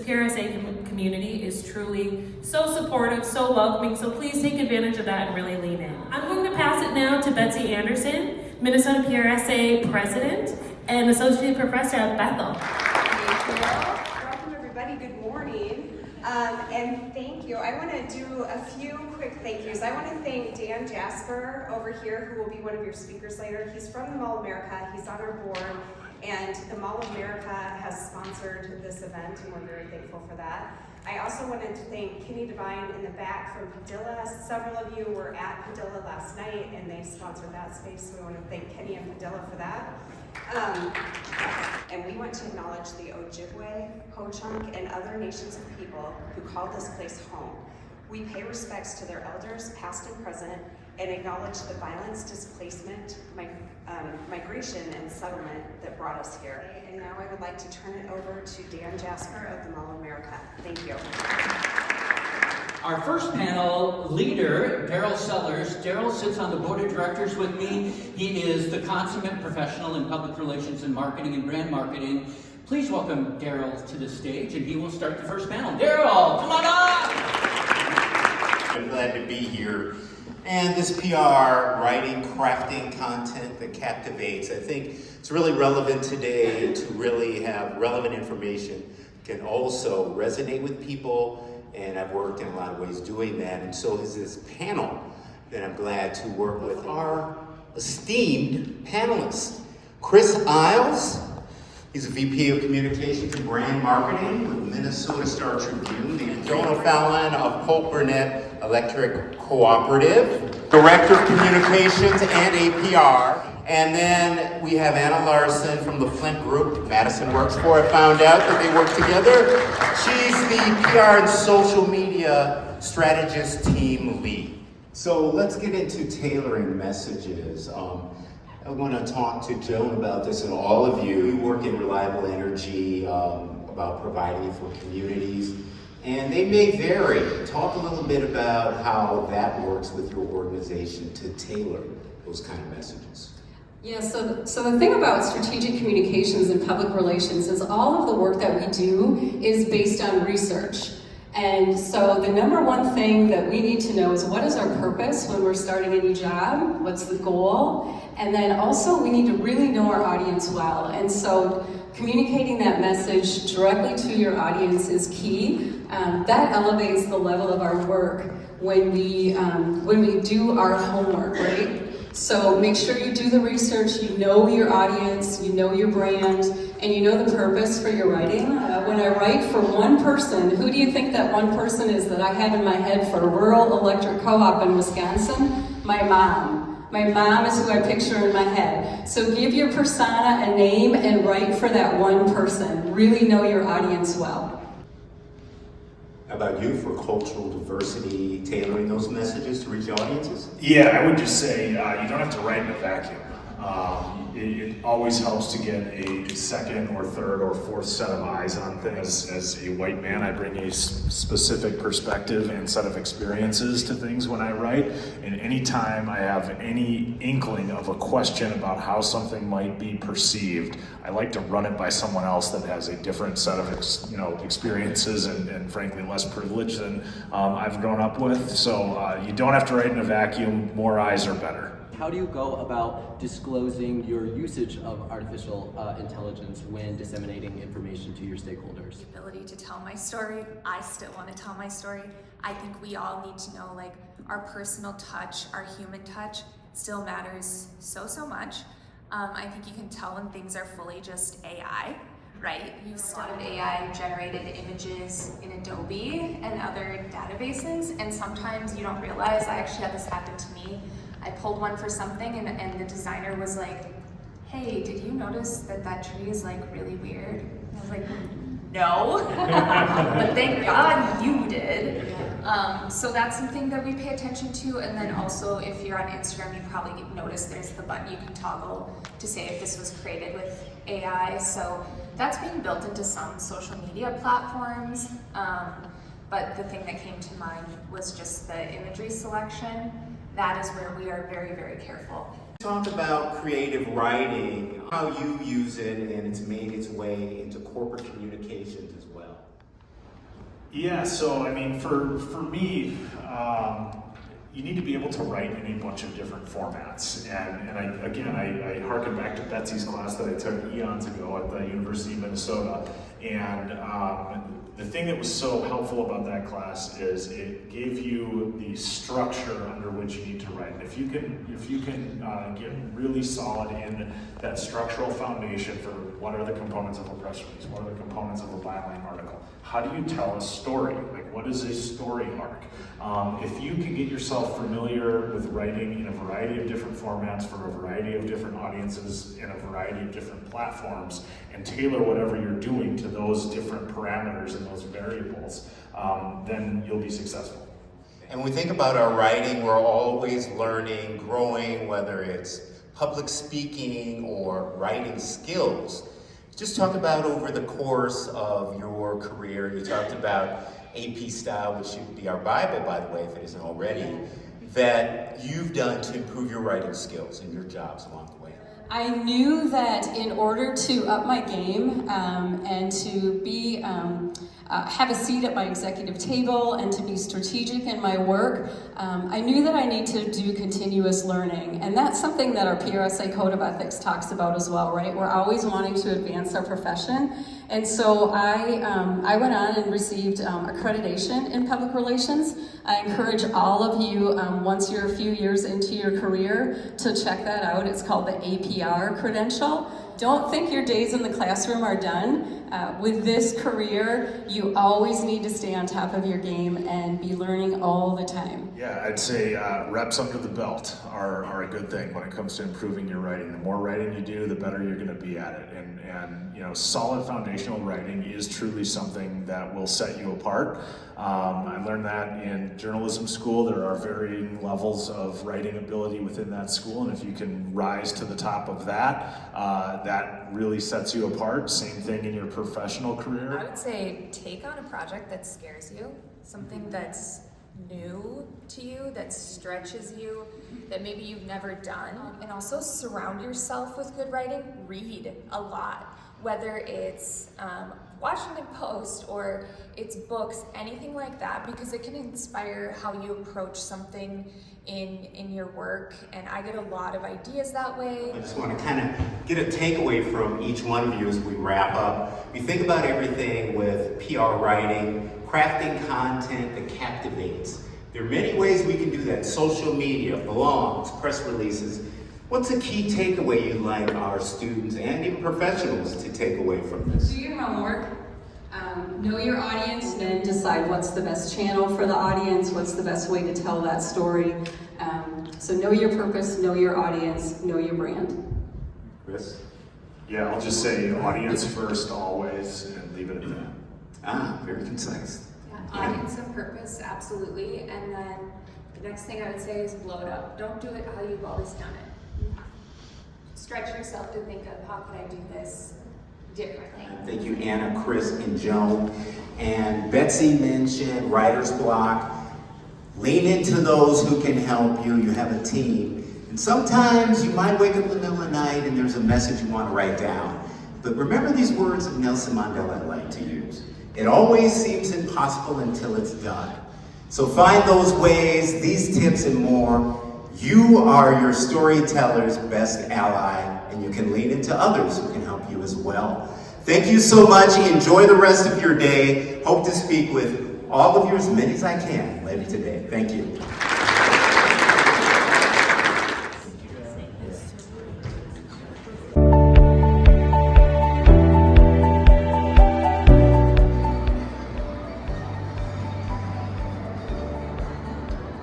PRSA community is truly so supportive, so welcoming, so please take advantage of that and really lean in. I'm going to pass it now to Betsy Anderson, Minnesota PRSA President and Associate Professor at Bethel. Thank you. Welcome everybody, good morning. And thank you. I want to do a few quick thank yous. I want to thank Dan Jasper over here, who will be one of your speakers later. He's from the Mall of America, he's on our board, and the Mall of America has sponsored this event, and we're very thankful for that. I also wanted to thank Kenny Devine in the back from Padilla. Several of you were at Padilla last night, and they sponsored that space, so we want to thank Kenny and Padilla for that. And we want to acknowledge the Ojibwe, Ho-Chunk, and other nations of people who call this place home. We pay respects to their elders, past and present, and acknowledge the violence, displacement, migration, and settlement that brought us here. And now I would like to turn it over to Dan Jasper of the Mall of America. Thank you. Our first panel leader, Darryl Sellers. Darryl sits on the board of directors with me. He is the consummate professional in public relations and marketing and brand marketing. Please welcome Darryl to the stage, and he will start the first panel. Darryl, come on up! I'm glad to be here. And this PR, writing, crafting content that captivates, I think it's really relevant today to really have relevant information, can also resonate with people, and I've worked in a lot of ways doing that, and so is this panel that I'm glad to work with our esteemed panelists. Chris Iles, he's a VP of Communications and Brand Marketing with Minnesota Star Tribune. Joan Fallon of Polk-Burnett Electric Cooperative, Director of Communications and APR. And then we have Anna Larson from the Flint group Madison works for. I found out that they work together. She's the PR and social media strategist team lead. So let's get into tailoring messages. I want to talk to Joan about this, and all of you. You work in reliable energy, about providing it for communities, and they may vary. Talk a little bit about how that works with your organization to tailor those kind of messages. Yeah, so the thing about strategic communications and public relations is all of the work that we do is based on research. And so the number one thing that we need to know is, what is our purpose when we're starting a new job? What's the goal? And then also we need to really know our audience well. And so communicating that message directly to your audience is key. That elevates the level of our work when we do our homework, right? So make sure you do the research, you know your audience, you know your brand, and you know the purpose for your writing. When I write for one person, who do you think that one person is that I have in my head for a rural electric co-op in Wisconsin? My mom. My mom is who I picture in my head. So give your persona a name and write for that one person. Really know your audience well. How about you for cultural diversity, tailoring those messages to reach audiences? Yeah, I would just say you don't have to write in a vacuum. It always helps to get a second or third or fourth set of eyes on things. As a white man, I bring a specific perspective and set of experiences to things when I write. And anytime I have any inkling of a question about how something might be perceived, I like to run it by someone else that has a different set of experiences and frankly less privilege than I've grown up with. So you don't have to write in a vacuum. More eyes are better. How do you go about disclosing your usage of artificial intelligence when disseminating information to your stakeholders? The ability to tell my story. I still want to tell my story. I think we all need to know, like, our personal touch, our human touch still matters so much. I think you can tell when things are fully just AI, right? You still have AI generated images in Adobe and other databases, and sometimes you don't realize. I actually had this happen to me. I pulled one for something and the designer was like, hey, did you notice that tree is like really weird? And I was like, no, but thank God you did. So that's something that we pay attention to. And then also, if you're on Instagram, you probably noticed there's the button you can toggle to say if this was created with AI. So that's being built into some social media platforms. But the thing that came to mind was just the imagery selection. That is where we are very, very careful. Talk about creative writing, how you use it, and it's made its way into corporate communications as well. Yeah, so I mean, for me, you need to be able to write in a bunch of different formats. And I harken back to Betsy's class that I took eons ago at the University of Minnesota. And the thing that was so helpful about that class is it gave you the structure under which you need to write. And if you can get really solid in that structural foundation for what are the components of a press release, what are the components of a byline article, how do you tell a story? Like, what is a story arc? If you can get yourself familiar with writing in a variety of different formats for a variety of different audiences in a variety of different platforms, and tailor whatever you're doing to those different parameters and those variables, then you'll be successful. And when we think about our writing, we're always learning, growing, whether it's public speaking or writing skills. Just talk about over the course of your career, you talked about AP style, which should be our Bible, by the way, if it isn't already, that you've done to improve your writing skills and your jobs along the way. I knew that in order to up my game and to be have a seat at my executive table and to be strategic in my work, I knew that I need to do continuous learning. And that's something that our PRSA Code of Ethics talks about as well, right? We're always wanting to advance our profession. And so I went on and received accreditation in public relations. I encourage all of you, once you're a few years into your career, to check that out. It's called the APR credential. Don't think your days in the classroom are done. With this career, you always need to stay on top of your game and be learning all the time. Yeah, I'd say reps under the belt are a good thing when it comes to improving your writing. The more writing you do, the better you're going to be at it. And you know, solid foundational writing is truly something that will set you apart. I learned that in journalism school. There are varying levels of writing ability within that school, and if you can rise to the top of that, that really sets you apart. Same thing in your professional career. I would say take on a project that scares you, something that's new to you, that stretches you, that maybe you've never done, and also surround yourself with good writing. Read a lot, whether it's Washington Post or it's books, anything like that, because it can inspire how you approach something in your work, and I get a lot of ideas that way. I just want to kind of get a takeaway from each one of you as we wrap up. We think about everything with PR writing, crafting content that captivates. There are many ways we can do that. Social media, blogs, press releases. What's a key takeaway you'd like our students and even professionals to take away from this? Do your homework. Know your audience, and then decide what's the best channel for the audience, what's the best way to tell that story. So know your purpose, know your audience, know your brand. Chris? Yeah, I'll just say audience first always, and leave it at that. Ah, very concise. Yeah, audience and purpose, absolutely. And then the next thing I would say is blow it up. Don't do it how you've always done it. Stretch yourself to think of, how can I do this differently? Thank you, Anna, Chris, and Joan. And Betsy mentioned writer's block. Lean into those who can help you. You have a team. And sometimes you might wake up in the middle of the night and there's a message you want to write down. But remember these words of Nelson Mandela I like to use. It always seems impossible until it's done. So find those ways, these tips and more. You are your storyteller's best ally, and you can lean into others who can help you as well. Thank you so much. Enjoy the rest of your day. Hope to speak with all of you, as many as I can, later today. Thank you.